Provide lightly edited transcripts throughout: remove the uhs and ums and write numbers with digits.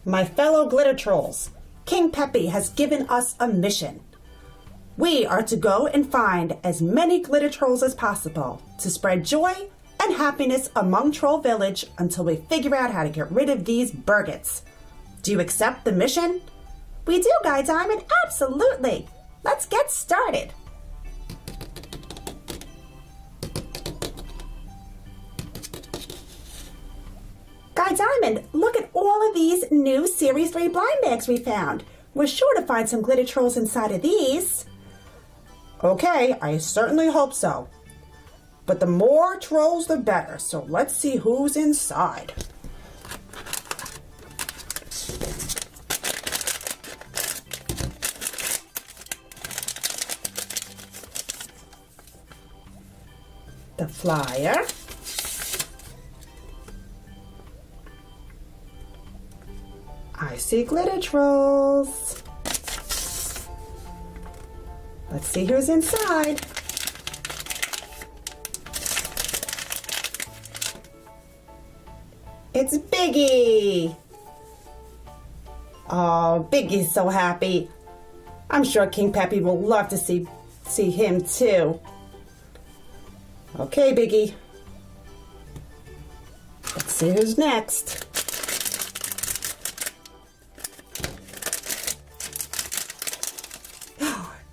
My fellow glitter trolls, King Peppy has given us a mission. We are to go and find as many glitter trolls as possible to spread joy and happiness among Troll Village until we figure out how to get rid of these burgets. Do you accept the mission? We do, Guy Diamond, absolutely. Let's get started. Guy Diamond, look at all of these new Series 3 blind bags we found. We're sure to find some glitter trolls inside of these. Okay, I certainly hope so. But the more trolls, the better. So let's see who's inside. The flyer. I see glitter trolls. Let's see who's inside. It's Biggie. Oh, Biggie's so happy. I'm sure King Peppy will love to see him too. Okay, Biggie. Let's see who's next.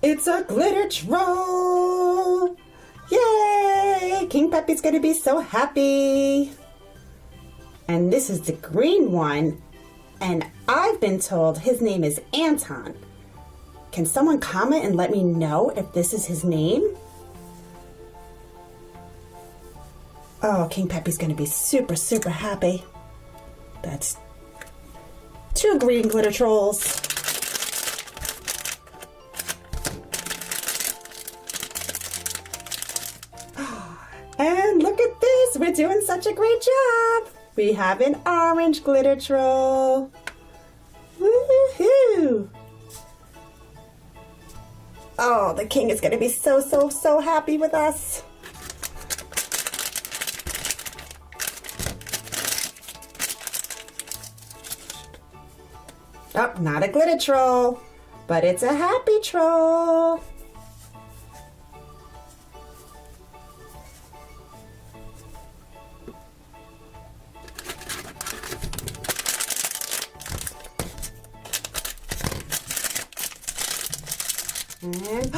It's a glitter troll! Yay! King Peppy's gonna be so happy. And this is the green one. And I've been told his name is Anton. Can someone comment and let me know if this is his name? Oh, King Peppy's gonna be super, super happy. That's 2 green glitter trolls. And look at this, we're doing such a great job. We have an orange glitter troll. Woohoo! Oh, the king is gonna be so, so, so happy with us. Oh, not a glitter troll, but it's a happy troll. And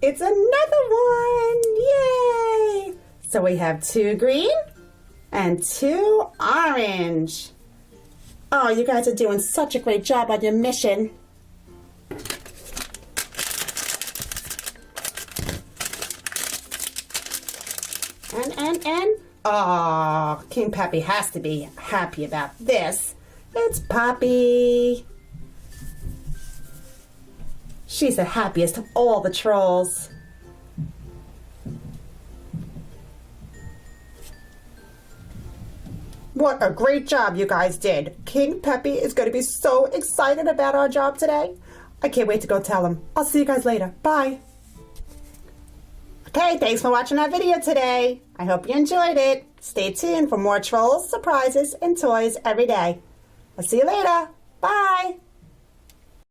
it's another one! Yay! So we have 2 green and 2 orange. Oh, you guys are doing such a great job on your mission. And. Oh, King Peppy has to be happy about this. It's Poppy. She's the happiest of all the trolls. What a great job you guys did. King Peppy is going to be so excited about our job today. I can't wait to go tell him. I'll see you guys later. Bye. Okay, thanks for watching our video today. I hope you enjoyed it. Stay tuned for more trolls, surprises, and toys every day. I'll see you later. Bye.